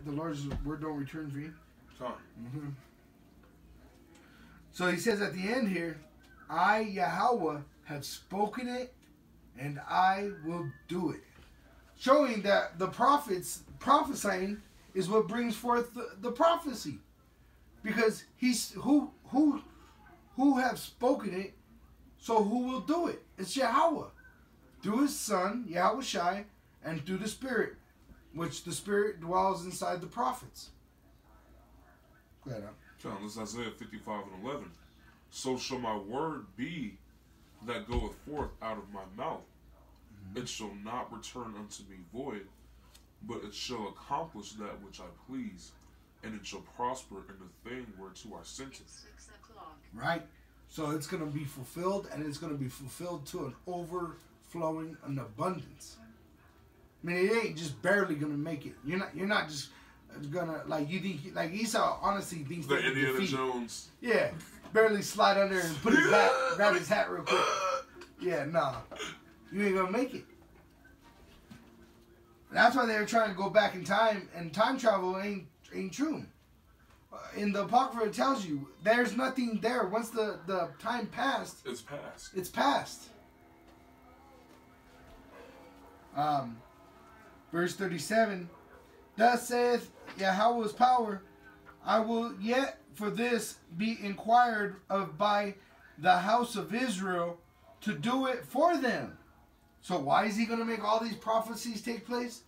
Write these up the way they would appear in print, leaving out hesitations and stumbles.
the Lord's word don't return vain. Come. So he says at the end here, I, Yahweh, have spoken it, and I will do it. Showing that the prophets prophesying is what brings forth the prophecy. Because he's who have spoken it, so who will do it? It's Yahweh. Through his son, Yahweh Shai, and through the Spirit, which the Spirit dwells inside the prophets. Go ahead, John, this is Isaiah 55 and 11. So shall my word be that goeth forth out of my mouth. It shall not return unto me void, but it shall accomplish that which I please, and it shall prosper in the thing whereto I sent it. Right. So it's going to be fulfilled, and it's going to be fulfilled to an overflowing, an abundance. I mean, it ain't just barely going to make it. You're not just gonna, like, you think, like Esau honestly thinks the Indiana Jones. Yeah, barely slide under and put his hat, grab his hat real quick. Yeah, nah, you ain't gonna make it. That's why they were trying to go back in time, and time travel ain't true. In the Apocrypha, it tells you there's nothing there. Once the time passed, it's past. It's past. Verse 37. Thus saith Yahweh's power, I will yet for this be inquired of by the house of Israel to do it for them. So why is he going to make all these prophecies take place?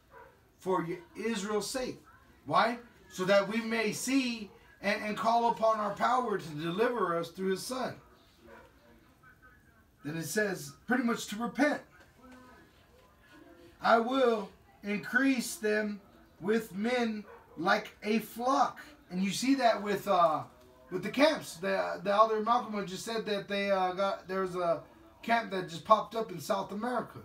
For Israel's sake. Why? So that we may see and call upon our power to deliver us through his son. Then it says pretty much to repent. I will increase them with men like a flock. And you see that with the camps. The elder Malcolm just said that they there was a camp that just popped up in South America.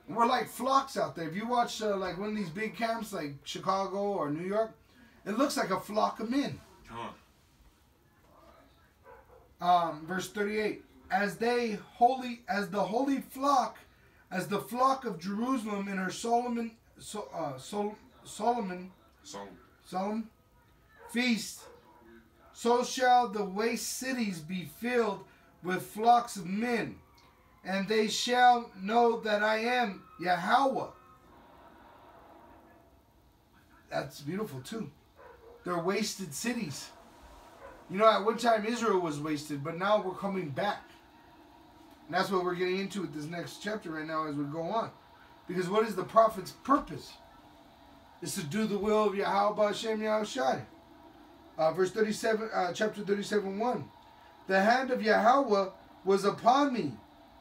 And we're like flocks out there. If you watch like one of these big camps like Chicago or New York, it looks like a flock of men. Verse 38. As the holy flock, as the flock of Jerusalem in her Solomon feast, so shall the waste cities be filled with flocks of men, and they shall know that I am Yahweh. That's beautiful too. They're wasted cities. You know, at one time Israel was wasted, but now we're coming back. And that's what we're getting into with this next chapter right now as we go on. Because what is the prophet's purpose? It's to do the will of Yahweh Hashem Yahushai. Verse 37, chapter 37:1. The hand of Yahweh was upon me,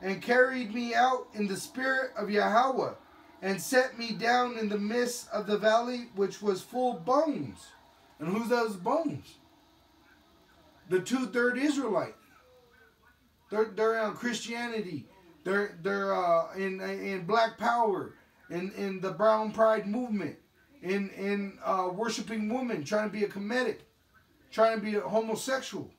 and carried me out in the spirit of Yahweh, and set me down in the midst of the valley which was full of bones. And who's those bones? The 2/3 Israelite. They're on Christianity. They're in Black Power, in the Brown Pride movement, in worshiping women, trying to be a Kemetic, trying to be a homosexual.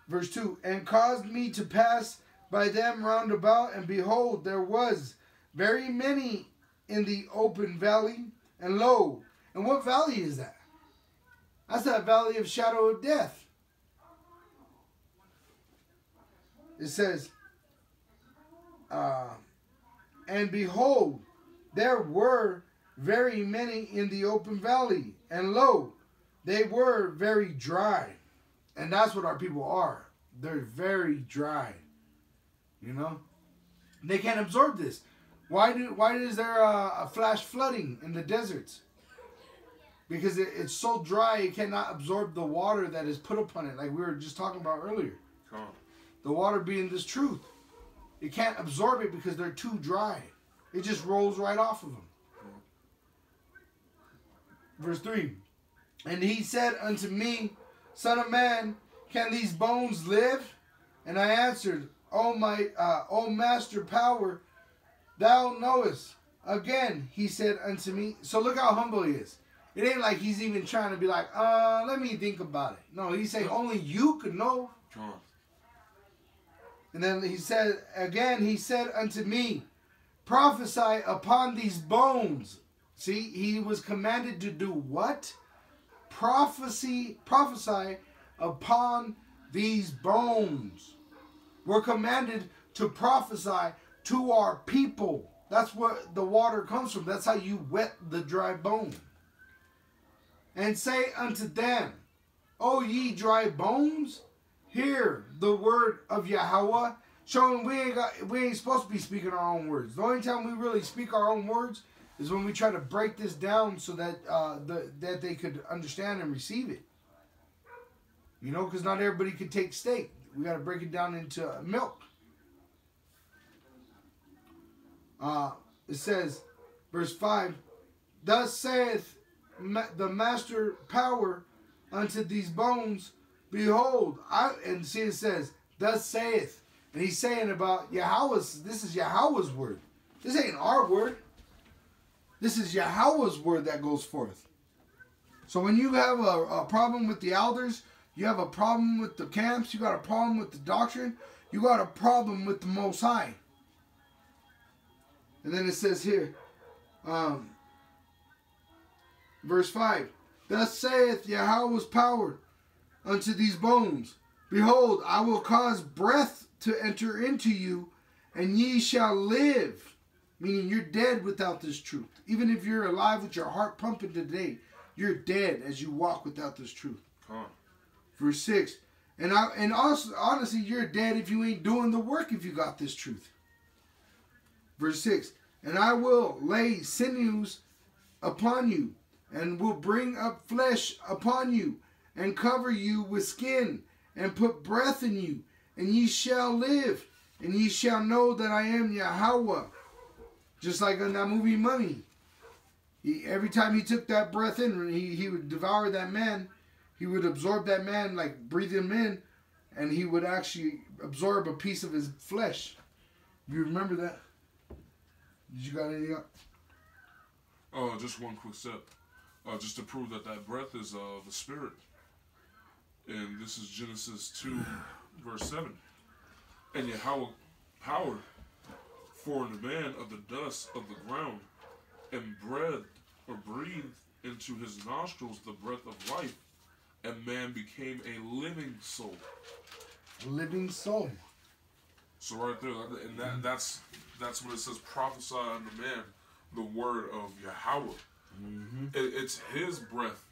Verse 2, and caused me to pass by them round about, and behold, there was very many in the open valley, and lo, and what valley is that? That's that valley of shadow of death. It says, and behold, there were very many in the open valley, and lo, they were very dry. And that's what our people are. They're very dry. You know? They can't absorb this. Why is there a flash flooding in the deserts? Because it's so dry it cannot absorb the water that is put upon it, like we were just talking about earlier. The water being this truth. It can't absorb it because they're too dry. It just rolls right off of them. Verse 3. And he said unto me, Son of man, can these bones live? And I answered, O master power, thou knowest. Again, he said unto me, so look how humble he is. It ain't like he's even trying to be like, let me think about it. No, he's saying only you could know. And then he said, again, he said unto me, prophesy upon these bones. See, he was commanded to do what? Prophesy upon these bones. We're commanded to prophesy to our people. That's where the water comes from. That's how you wet the dry bone. And say unto them, O ye dry bones, hear the word of Yahweh. Showing we ain't supposed to be speaking our own words. The only time we really speak our own words is when we try to break this down so that that they could understand and receive it. You know, because not everybody could take steak. We got to break it down into milk. It says, verse 5, Thus saith the master power unto these bones, Behold, and see it says, Thus saith. And he's saying about Yahweh's, this is Yahweh's word. This ain't our word. This is Yahweh's word that goes forth. So when you have a problem with the elders, you have a problem with the camps, you got a problem with the doctrine, you got a problem with the Most High. And then it says here, verse 5, Thus saith Yahweh's power unto these bones, Behold, I will cause breath to enter into you, and ye shall live. Meaning you're dead without this truth. Even if you're alive with your heart pumping today, you're dead as you walk without this truth. Verse 6, and also honestly, you're dead if you ain't doing the work if you got this truth. Verse 6, And I will lay sinews upon you, and will bring up flesh upon you, and cover you with skin, and put breath in you, and ye shall live, and ye shall know that I am Yahweh. Just like in that movie Mummy. Every time he took that breath in, he would devour that man. He would absorb that man, like breathe him in, and he would actually absorb a piece of his flesh. You remember that? Did you got anything up? Just one quick step. Just to prove that breath is the spirit. And this is Genesis 2, verse 7. And Yahweh power formed man of the dust of the ground, and breathed into his nostrils the breath of life, and man became a living soul. Living soul. So right there, and that's when it says prophesy unto man the word of Yahweh. Mm-hmm. It's his breath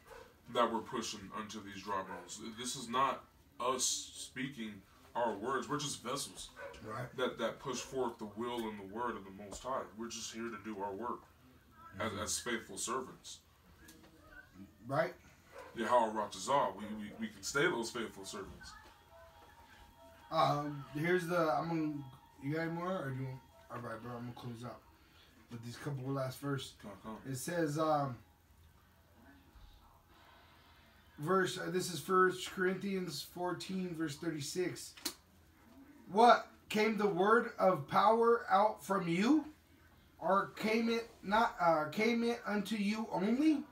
that we're pushing unto these dry bones. This is not us speaking our words. We're just vessels, right? That push forth the will and the word of the Most High. We're just here to do our work as faithful servants. Right? Yahweh Ratazah, we can stay those faithful servants. Here's the, you got any more? Or do you, all right, bro, I'm going to close out with these couple of last verses. It says, this is 1 Corinthians 14, verse 36. What? Came the word of power out from you? Or came it unto you only?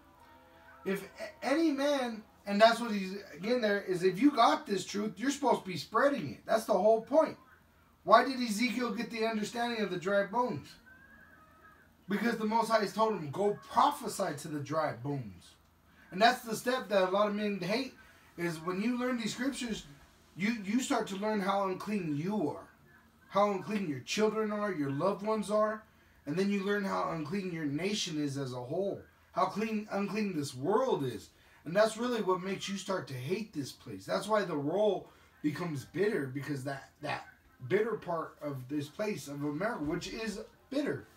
If any man, and that's what he's, again there, is if you got this truth, you're supposed to be spreading it. That's the whole point. Why did Ezekiel get the understanding of the dry bones? Because the Most High has told him, go prophesy to the dry bones. And that's the step that a lot of men hate, is when you learn these scriptures, you start to learn how unclean you are. How unclean your children are, your loved ones are. And then you learn how unclean your nation is as a whole. How unclean this world is. And that's really what makes you start to hate this place. That's why the roll becomes bitter, because that bitter part of this place of America, which is bitter.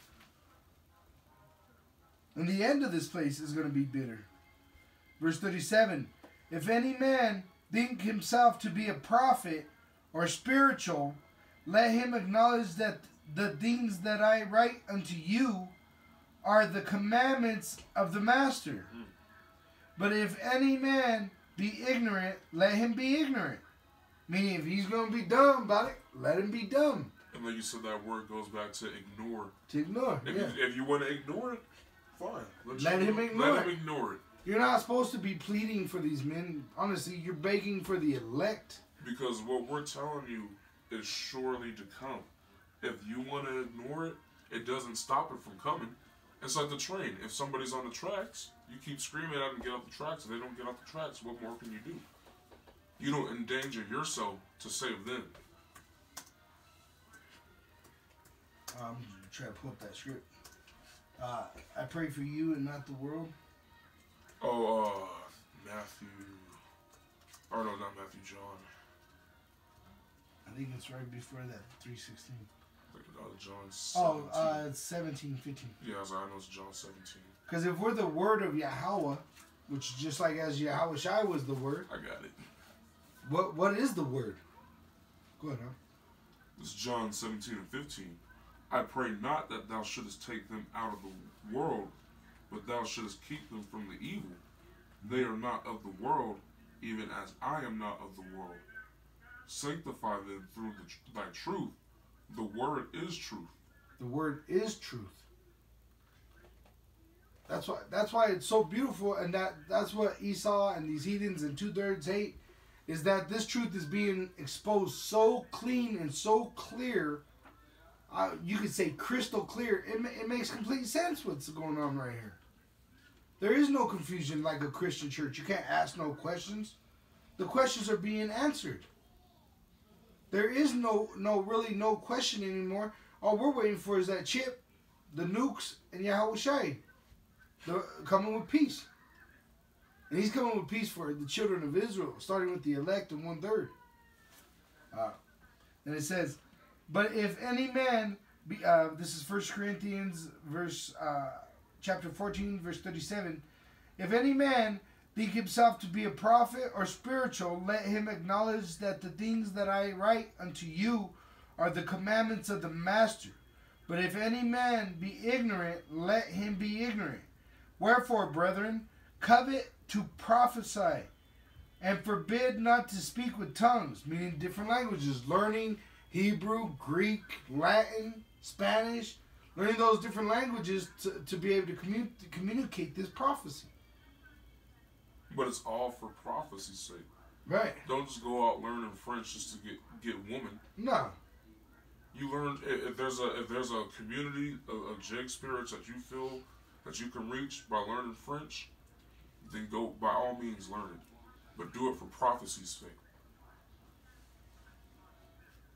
And the end of this place is going to be bitter. Verse 37, if any man think himself to be a prophet or spiritual, let him acknowledge that the things that I write unto you are the commandments of the Master. But if any man be ignorant, let him be ignorant. Meaning, if he's going to be dumb about it, let him be dumb. And like you said, that word goes back to ignore. To ignore, if you want to ignore it, fine. Let him ignore it. You're not supposed to be pleading for these men. Honestly, you're begging for the elect. Because what we're telling you is surely to come. If you want to ignore it, it doesn't stop it from coming. It's like the train. If somebody's on the tracks, you keep screaming at them to get off the tracks. If they don't get off the tracks, what more can you do? You don't endanger yourself to save them. I'm trying to pull up that script. I pray for you and not the world. Oh, Matthew. Or no, not Matthew, John. I think it's right before that, 3:16. John 17. Oh, it's 17:15. Yeah, I know it's John 17. Because if we're the word of Yahweh, which just like as Yahweh Shai was the word. I got it. What is the word? Go ahead, huh? It's John 17 and 15. I pray not that thou shouldest take them out of the world, but thou shouldest keep them from the evil. They are not of the world, even as I am not of the world. Sanctify them through thy truth. The word is truth. The word is truth. That's why it's so beautiful, and that's what Esau and these heathens and 2/3 hate, is that this truth is being exposed so clean and so clear. You could say crystal clear. It makes complete sense what's going on right here. There is no confusion like a Christian church. You can't ask no questions. The questions are being answered. There is really no question anymore. All we're waiting for is that chip, the nukes, and Yahweh Shai. They're coming with peace. And he's coming with peace for the children of Israel, starting with the elect and 1/3. And it says, but if any man be, this is 1 Corinthians chapter 14, verse 37. If any man think himself to be a prophet or spiritual, let him acknowledge that the things that I write unto you are the commandments of the master. But if any man be ignorant, let him be ignorant. Wherefore, brethren, covet to prophesy, and forbid not to speak with tongues, meaning different languages, learning Hebrew, Greek, Latin, Spanish, learning those different languages to be able to communicate this prophecy. But it's all for prophecy's sake. Right. Don't just go out learning French just to get woman. No. You learn if there's a community of Jig spirits that you feel that you can reach by learning French, then go by all means learn it. But do it for prophecy's sake.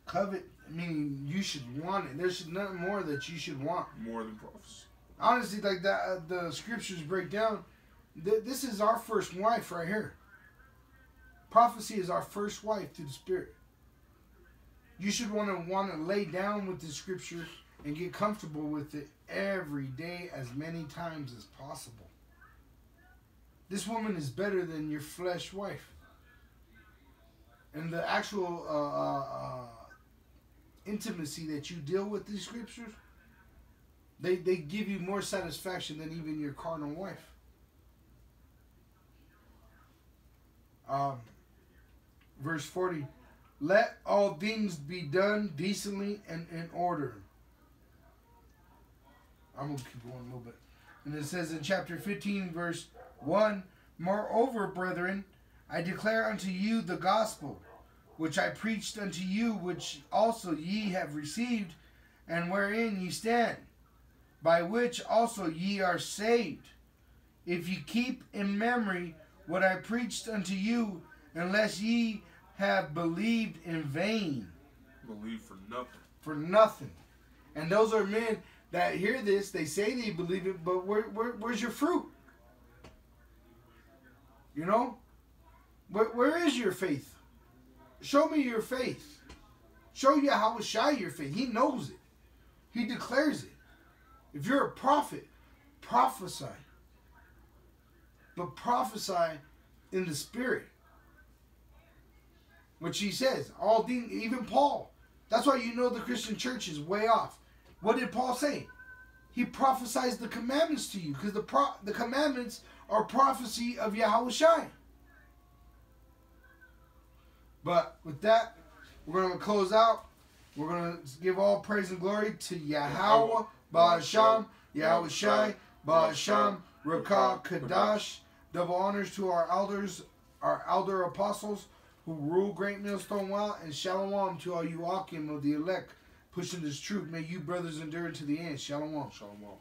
Covet, meaning you should want it. There's nothing more that you should want. More than prophecy. Honestly, like that, the scriptures break down. This is our first wife right here. Prophecy is our first wife through the Spirit. You should want to lay down with the scripture and get comfortable with it every day as many times as possible. This woman is better than your flesh wife. And the actual intimacy that you deal with these scriptures, they give you more satisfaction than even your carnal wife. Verse 40, let all things be done decently and in order. I'm going to keep going a little bit. And it says in chapter 15, verse 1, moreover, brethren, I declare unto you the gospel, which I preached unto you, which also ye have received, and wherein ye stand, by which also ye are saved, if ye keep in memory what I preached unto you, unless ye have believed in vain. Believe for nothing. For nothing. And those are men that hear this, they say they believe it, but where's your fruit? You know? Where is your faith? Show me your faith. Show Yahweh Shai your faith. He knows it. He declares it. If you're a prophet, prophesy. But prophesy in the Spirit. Which he says, all things, even Paul. That's why you know the Christian church is way off. What did Paul say? He prophesies the commandments to you, because the commandments are prophecy of Yahweh Shai. But with that, we're going to close out. We're going to give all praise and glory to Yahweh, Ba'asham, Yahweh Shai, Ba'asham, Rakah, Kadash. Double honors to our elders, our elder apostles, who rule Great Millstone well, and shalom to all you Akim of the elect pushing this truth. May you brothers endure to the end. Shalom. Shalom.